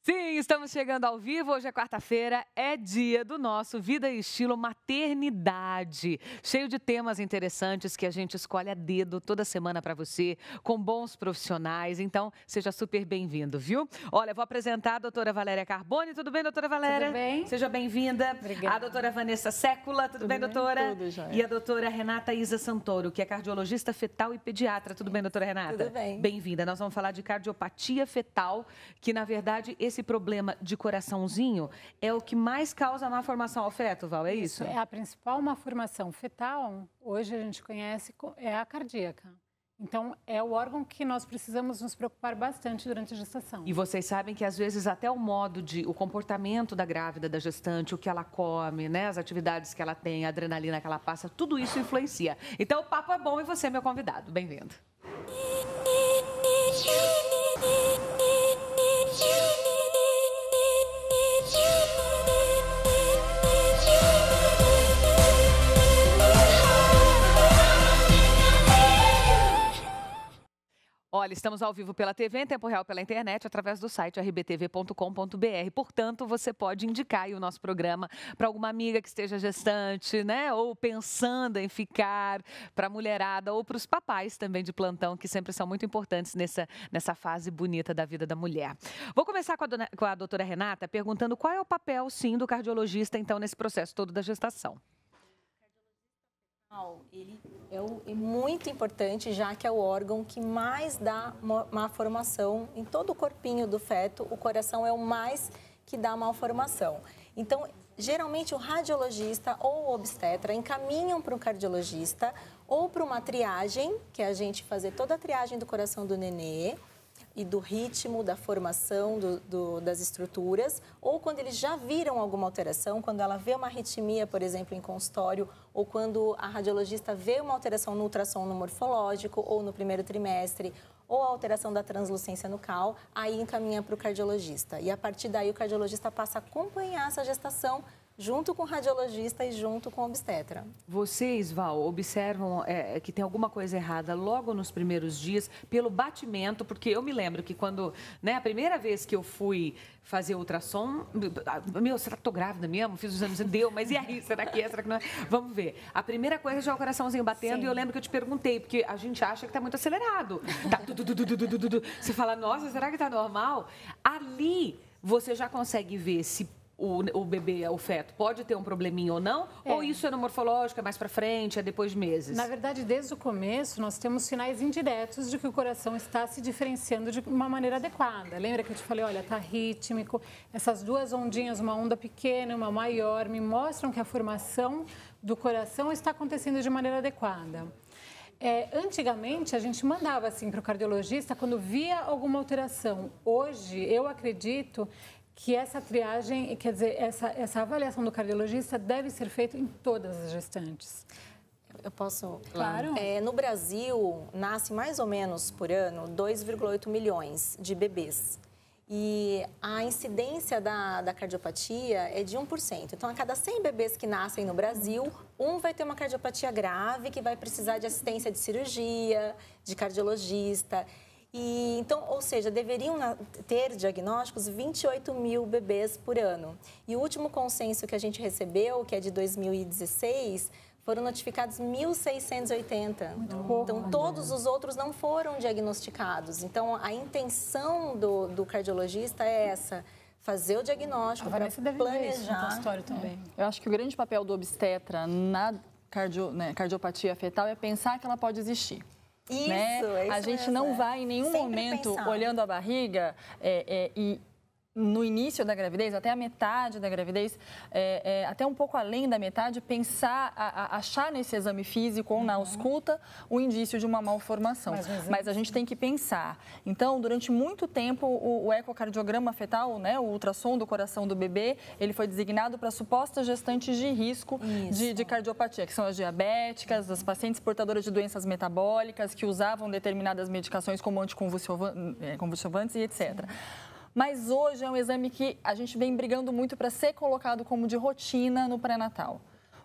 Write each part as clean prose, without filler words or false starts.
Sim, estamos chegando ao vivo. Hoje é quarta-feira, é dia do nosso Vida e Estilo Maternidade. Cheio de temas interessantes que a gente escolhe a dedo toda semana para você, com bons profissionais. Então, seja super bem-vindo, viu? Olha, vou apresentar a doutora Valéria Carboni. Tudo bem, doutora Valéria? Tudo bem. Seja bem-vinda. Obrigada. A doutora Vanessa Sécula. Tudo bem, doutora? Tudo, jóia. E a doutora Renata Isa Santoro, que é cardiologista fetal e pediatra. Tudo bem, doutora Renata? Tudo bem. Bem-vinda. Nós vamos falar de cardiopatia fetal, que, na verdade, esse problema de coraçãozinho é o que mais causa má formação ao feto, Val, é isso? É a principal malformação fetal, hoje a gente conhece, é a cardíaca. Então, é o órgão que nós precisamos nos preocupar bastante durante a gestação. E vocês sabem que, às vezes, até o comportamento da grávida, da gestante, o que ela come, né, as atividades que ela tem, a adrenalina que ela passa, tudo isso influencia. Então, o papo é bom e você é meu convidado. Bem-vindo. Olha, estamos ao vivo pela TV, em tempo real pela internet, através do site rbtv.com.br. Portanto, você pode indicar aí o nosso programa para alguma amiga que esteja gestante, né? Ou pensando em ficar, para a mulherada ou para os papais também de plantão, que sempre são muito importantes nessa fase bonita da vida da mulher. Vou começar com a doutora Renata perguntando qual é o papel, sim, do cardiologista, então, nesse processo todo da gestação. Ele é muito importante, já que é o órgão que mais dá malformação em todo o corpinho do feto. O coração é o mais que dá malformação. Então, geralmente o radiologista ou o obstetra encaminham para o cardiologista ou para uma triagem, que é a gente fazer toda a triagem do coração do nenê e do ritmo, da formação das estruturas, ou quando eles já viram alguma alteração, quando ela vê uma arritmia, por exemplo, em consultório, ou quando a radiologista vê uma alteração no ultrassom no morfológico, ou no primeiro trimestre, ou a alteração da translucência nucal, aí encaminha para o cardiologista. E a partir daí o cardiologista passa a acompanhar essa gestação junto com o radiologista e junto com o obstetra. Vocês, Val, observam que tem alguma coisa errada logo nos primeiros dias pelo batimento, porque eu me lembro que quando, né, a primeira vez que eu fui fazer ultrassom, será que estou grávida mesmo? Fiz os exames, deu, mas e aí? Será que é? Será que não é? Vamos ver. A primeira coisa já é o coraçãozinho batendo. Sim. E eu lembro que eu te perguntei, porque a gente acha que está muito acelerado. Tá, você fala, nossa, será que está normal? Ali você já consegue ver se o bebê, o feto, pode ter um probleminha ou não? Ou isso é no morfológico, é mais para frente, é depois de meses? Na verdade, desde o começo, nós temos sinais indiretos de que o coração está se diferenciando de uma maneira adequada. Lembra que eu te falei, olha, está rítmico, essas duas ondinhas, uma onda pequena e uma maior, me mostram que a formação do coração está acontecendo de maneira adequada. Antigamente, a gente mandava assim para o cardiologista quando via alguma alteração. Hoje, eu acredito que essa triagem, quer dizer, essa avaliação do cardiologista deve ser feita em todas as gestantes. Eu posso? Claro. No Brasil, nasce mais ou menos por ano 2,8 milhões de bebês. E a incidência da cardiopatia é de 1%. Então, a cada 100 bebês que nascem no Brasil, um vai ter uma cardiopatia grave que vai precisar de assistência de cirurgia, de cardiologista. E, então, ou seja, deveriam ter diagnósticos 28 mil bebês por ano. E o último consenso que a gente recebeu, que é de 2016, foram notificados 1.680. Muito pouco. Então, todos os outros não foram diagnosticados. Então, a intenção do cardiologista é essa, fazer o diagnóstico para planejar. No consultório também. Eu acho que o grande papel do obstetra na cardiopatia fetal é pensar que ela pode existir. Isso, né? É isso a gente mesmo, não vai em nenhum sempre momento pensar. olhando a barriga e no início da gravidez, até a metade da gravidez, até um pouco além da metade, pensar, achar nesse exame físico ou na ausculta o indício de uma malformação. Mas a gente tem que pensar. Então, durante muito tempo, o ecocardiograma fetal, né, o ultrassom do coração do bebê, ele foi designado para supostas gestantes de risco de cardiopatia, que são as diabéticas, as pacientes portadoras de doenças metabólicas, que usavam determinadas medicações como anticonvulsivantes e etc. Mas hoje é um exame que a gente vem brigando muito para ser colocado como de rotina no pré-natal.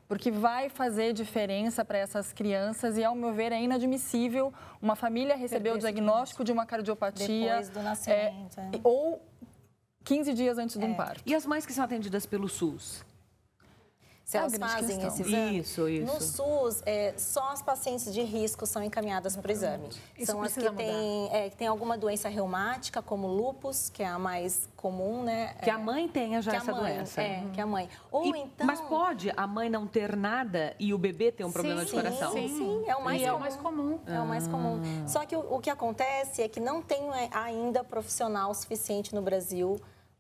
Porque vai fazer diferença para essas crianças e, ao meu ver, é inadmissível uma família receber o diagnóstico de uma cardiopatia. Depois do nascimento. Ou 15 dias antes de um parto. E as mães que são atendidas pelo SUS? Se elas fazem esse exame, no SUS, só as pacientes de risco são encaminhadas para o exame. São as que têm alguma doença reumática, como lúpus, que é a mais comum, né? Que a mãe tenha já essa doença. Que a mãe. Mas pode a mãe não ter nada e o bebê ter um problema de coração? Sim, é o mais comum. É o mais comum. Só que o que acontece é que não tem ainda profissional suficiente no Brasil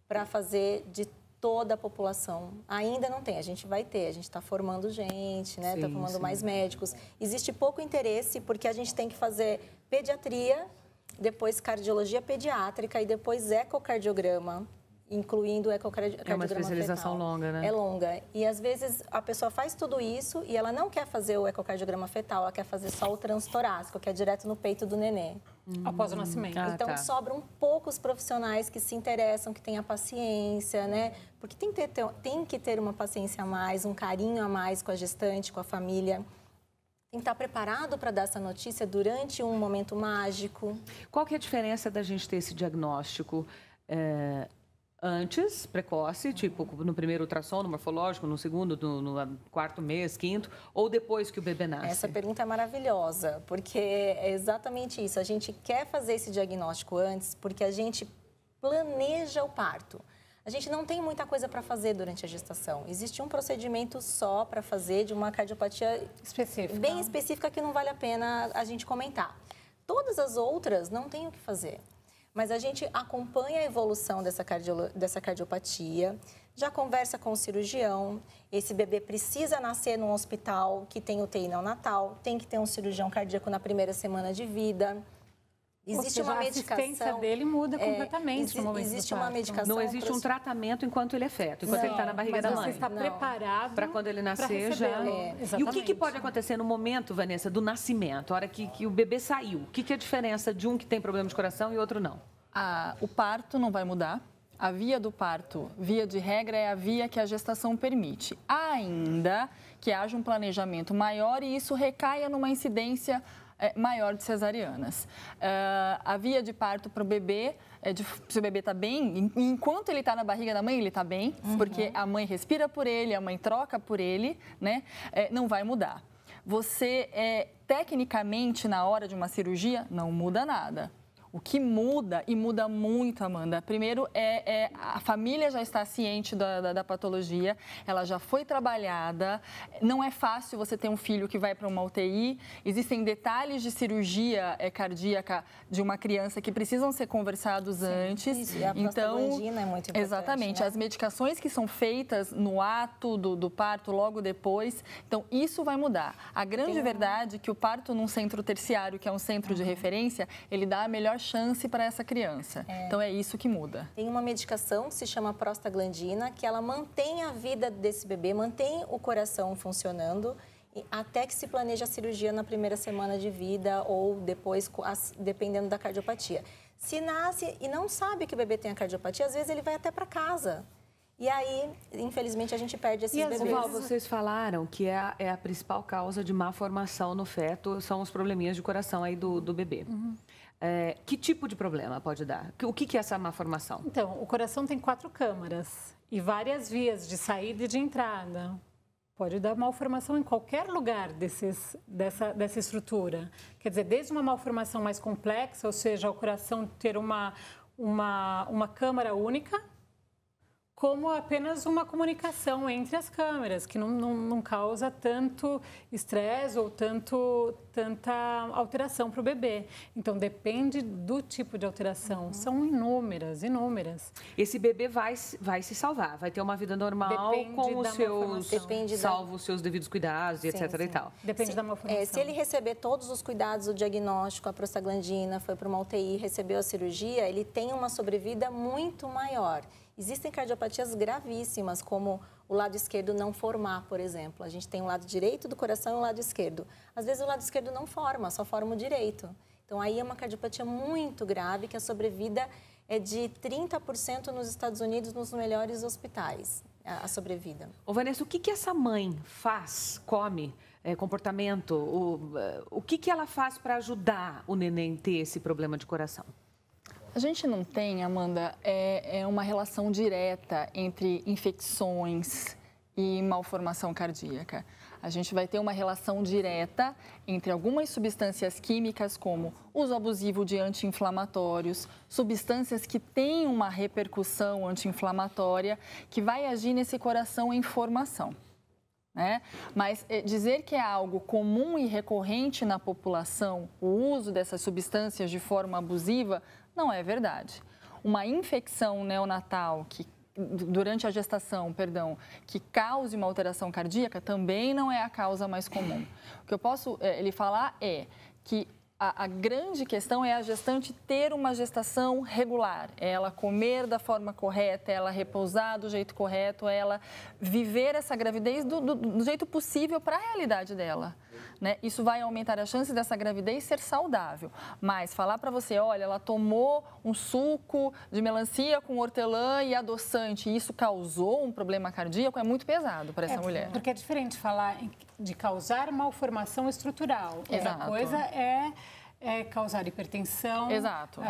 para fazer de toda a população. Ainda não tem, a gente vai ter, a gente está formando gente, né? Está formando mais médicos. Existe pouco interesse porque a gente tem que fazer pediatria, depois cardiologia pediátrica e depois ecocardiograma, incluindo o ecocardiograma. É uma especialização fetal. longa, né? É longa. E às vezes a pessoa faz tudo isso e ela não quer fazer o ecocardiograma fetal, ela quer fazer só o transtorácico, que é direto no peito do nenê. Após o nascimento. Então, sobram poucos profissionais que se interessam, que têm a paciência, né? Porque tem que ter uma paciência a mais, um carinho a mais com a gestante, com a família. Tem que estar preparado para dar essa notícia durante um momento mágico. Qual que é a diferença da gente ter esse diagnóstico antes, precoce, tipo no primeiro ultrassom, no morfológico, no segundo, no quarto mês, quinto, ou depois que o bebê nasce? Essa pergunta é maravilhosa, porque é exatamente isso. A gente quer fazer esse diagnóstico antes porque a gente planeja o parto. A gente não tem muita coisa para fazer durante a gestação. Existe um procedimento só para fazer de uma cardiopatia bem específica que não vale a pena a gente comentar. Todas as outras não tem o que fazer. Mas a gente acompanha a evolução dessa cardiopatia, já conversa com o cirurgião. Esse bebê precisa nascer num hospital que tem UTI neonatal, tem que ter um cirurgião cardíaco na primeira semana de vida. Existe uma medicação. A assistência dele muda completamente no momento existe do parto. uma medicação. Não existe um tratamento enquanto ele é feto, enquanto ele está na barriga da mãe. Você está preparado para quando ele nascer já. E o que pode acontecer no momento, Vanessa, do nascimento, a hora que o bebê saiu? O que é a diferença de um que tem problema de coração e outro não? O parto não vai mudar. A via do parto, via de regra, é a via que a gestação permite. Ainda que haja um planejamento maior e isso recaia numa incidência maior de cesarianas. A via de parto para o bebê, se o bebê está bem, enquanto ele está na barriga da mãe, ele está bem, porque a mãe respira por ele, a mãe troca por ele, né? Não vai mudar. Você, tecnicamente, na hora de uma cirurgia, não muda nada. O que muda, e muda muito, Amanda, primeiro a família já está ciente da patologia, ela já foi trabalhada, não é fácil você ter um filho que vai para uma UTI, existem detalhes de cirurgia cardíaca de uma criança que precisam ser conversados antes. Isso, e a prostaglandina é muito importante. Exatamente, né? As medicações que são feitas no ato do parto, logo depois, então isso vai mudar. A grande verdade é que o parto num centro terciário, que é um centro de referência, ele dá a melhor chance para essa criança. Então, é isso que muda. Tem uma medicação que se chama prostaglandina, que ela mantém a vida desse bebê, mantém o coração funcionando, até que se planeja a cirurgia na primeira semana de vida ou depois, dependendo da cardiopatia. Se nasce e não sabe que o bebê tem a cardiopatia, às vezes ele vai até para casa. E aí, infelizmente, a gente perde esses bebês. Val, vocês falaram que é a principal causa de má formação no feto, são os probleminhas de coração aí do bebê. Que tipo de problema pode dar? O que é essa má formação? Então, o coração tem 4 câmaras e várias vias de saída e de entrada. Pode dar malformação em qualquer lugar dessa estrutura. Quer dizer, desde uma malformação mais complexa, ou seja, o coração ter uma câmara única, como apenas uma comunicação entre as câmeras, que não causa tanto estresse ou tanta alteração para o bebê. Então, depende do tipo de alteração. São inúmeras. Esse bebê vai se salvar, vai ter uma vida normal com os seus devidos cuidados, etc. e tal. Depende da malformação. Se ele receber todos os cuidados, o diagnóstico, a prostaglandina, foi para uma UTI, recebeu a cirurgia, ele tem uma sobrevida muito maior. Existem cardiopatias gravíssimas, como o lado esquerdo não formar, por exemplo. A gente tem o lado direito do coração e o lado esquerdo. Às vezes o lado esquerdo não forma, só forma o direito. Então aí é uma cardiopatia muito grave, que a sobrevida é de 30% nos Estados Unidos, nos melhores hospitais, a sobrevida. Ô, Vanessa, o que essa mãe faz, come, comportamento, o que ela faz para ajudar o neném a ter esse problema de coração? A gente não tem, Amanda, uma relação direta entre infecções e malformação cardíaca. A gente vai ter uma relação direta entre algumas substâncias químicas, como uso abusivo de anti-inflamatórios, substâncias que têm uma repercussão anti-inflamatória, que vai agir nesse coração em formação. Né? Mas dizer que é algo comum e recorrente na população, o uso dessas substâncias de forma abusiva, não é verdade. Uma infecção neonatal durante a gestação, que cause uma alteração cardíaca, também não é a causa mais comum. O que eu posso lhe falar é que a grande questão é a gestante ter uma gestação regular, ela comer da forma correta, ela repousar do jeito correto, ela viver essa gravidez do jeito possível para a realidade dela. Né? Isso vai aumentar a chance dessa gravidez ser saudável. Mas falar para você, olha, ela tomou um suco de melancia com hortelã e adoçante e isso causou um problema cardíaco, é muito pesado para essa mulher. Porque é diferente falar de causar malformação estrutural. Exato. Outra coisa é causar hipertensão. Exato.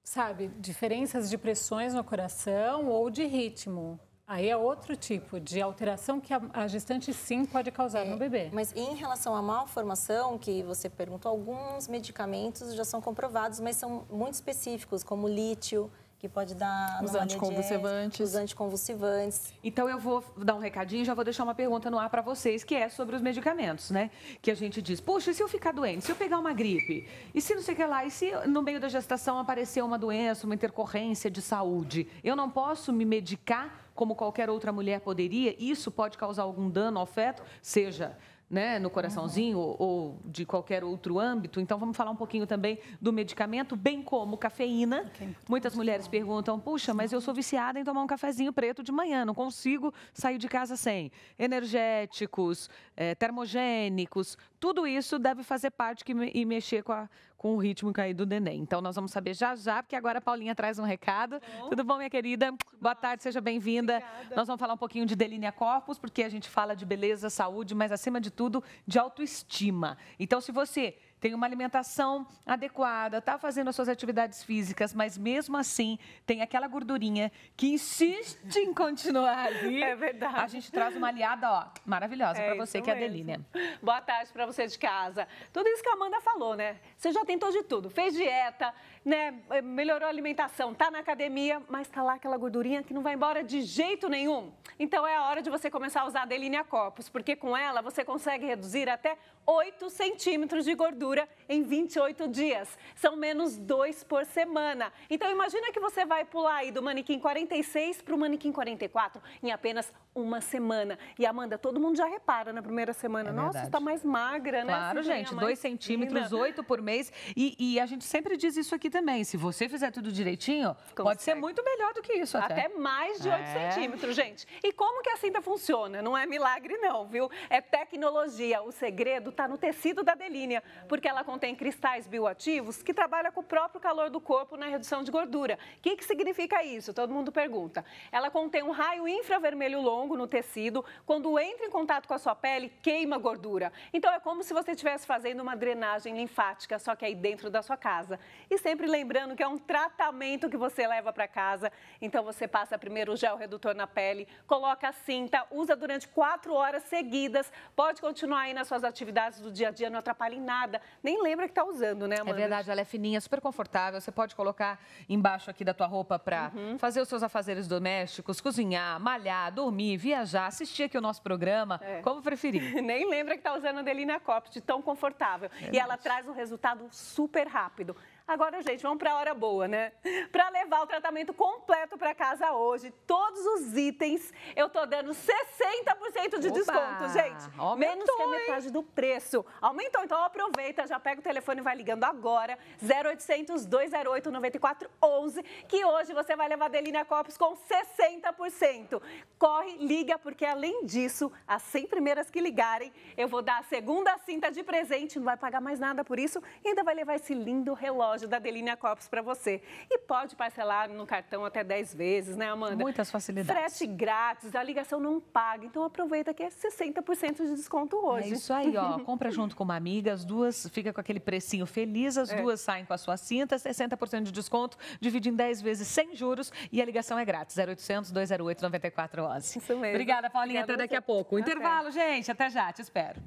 Sabe, diferenças de pressões no coração ou de ritmo. Aí é outro tipo de alteração que a gestante sim pode causar no bebê. Mas em relação à malformação, que você perguntou, alguns medicamentos já são comprovados, mas são muito específicos, como lítio, que pode dar... Os anticonvulsivantes. Os anticonvulsivantes. Então, eu vou dar um recadinho e já vou deixar uma pergunta no ar para vocês, que é sobre os medicamentos, né? Que a gente diz, puxa, e se eu ficar doente? Se eu pegar uma gripe? E se não sei o que lá? E se no meio da gestação aparecer uma doença, uma intercorrência de saúde? Eu não posso me medicar como qualquer outra mulher poderia? Isso pode causar algum dano ao feto? Seja... né, no coraçãozinho ou de qualquer outro âmbito. Então, vamos falar um pouquinho também do medicamento, bem como cafeína. Muitas mulheres perguntam, puxa, mas eu sou viciada em tomar um cafezinho preto de manhã, não consigo sair de casa sem. Energéticos, termogênicos, tudo isso deve fazer parte e mexer com o ritmo cair do neném. Então, nós vamos saber já, porque agora a Paulinha traz um recado. Tudo bom, minha querida? Boa tarde, seja bem-vinda. Nós vamos falar um pouquinho de Delinea Corpus, porque a gente fala de beleza, saúde, mas acima de tudo, de autoestima. Então, se você tem uma alimentação adequada, está fazendo as suas atividades físicas, mas mesmo assim tem aquela gordurinha que insiste em continuar ali. É verdade. A gente traz uma aliada, maravilhosa para você, que é a Delinea. Boa tarde para você de casa. Tudo isso que a Amanda falou, né? Você já tentou de tudo, fez dieta, né? Melhorou a alimentação, tá na academia, mas tá lá aquela gordurinha que não vai embora de jeito nenhum. Então é a hora de você começar a usar a Delinea Corpus, porque com ela você consegue reduzir até 8 centímetros de gordura em 28 dias. São menos 2 por semana. Então, imagina que você vai pular aí do manequim 46 para o manequim 44 em apenas uma semana. E, Amanda, todo mundo já repara na primeira semana. Nossa, está mais magra, né? Claro, gente, 2 centímetros, 8 por mês. E a gente sempre diz isso aqui também. Se você fizer tudo direitinho, pode ser muito melhor do que isso até. Até mais de 8 centímetros, gente. E como que a cinta funciona? Não é milagre não, viu? É tecnologia. O segredo está no tecido da Delinea, porque ela contém cristais bioativos que trabalham com o próprio calor do corpo na redução de gordura. O que significa isso? Todo mundo pergunta. Ela contém um raio infravermelho longo no tecido. Quando entra em contato com a sua pele, queima gordura. Então, é como se você estivesse fazendo uma drenagem linfática, só que aí dentro da sua casa. E sempre lembrando que é um tratamento que você leva para casa. Então, você passa primeiro o gel redutor na pele, coloca a cinta, usa durante 4 horas seguidas. Pode continuar aí nas suas atividades do dia a dia, não atrapalha em nada. Nem lembra que está usando, né, Amanda? É verdade, ela é fininha, super confortável. Você pode colocar embaixo aqui da tua roupa para fazer os seus afazeres domésticos, cozinhar, malhar, dormir, viajar, assistir aqui o nosso programa, como preferir. Nem lembra que está usando a Delinea Corpus, de tão confortável. E ela traz um resultado super rápido. Agora, gente, vamos para a hora boa, né? Para levar o tratamento completo para casa hoje, todos os itens, eu tô dando 60% de desconto, gente. Aumentou, menos que a metade do preço. Aumentou, então aproveita, já pega o telefone e vai ligando agora, 0800 208 9411, que hoje você vai levar a Delinea Corpus com 60%. Corre, liga, porque além disso, as 100 primeiras que ligarem, eu vou dar a segunda cinta de presente, não vai pagar mais nada por isso, e ainda vai levar esse lindo relógio loja da Delinea Copos para você. E pode parcelar no cartão até 10 vezes, né, Amanda? Muitas facilidades. Frete grátis, a ligação não paga. Então aproveita que é 60% de desconto hoje. É isso aí, ó. Compra junto com uma amiga, as duas fica com aquele precinho feliz, as duas saem com a sua cinta, 60% de desconto, divide em 10 vezes sem juros e a ligação é grátis. 0800 208 9411. Isso mesmo. Obrigada, Paulinha. Obrigada até daqui a pouco. Intervalo, gente. Até já. Te espero.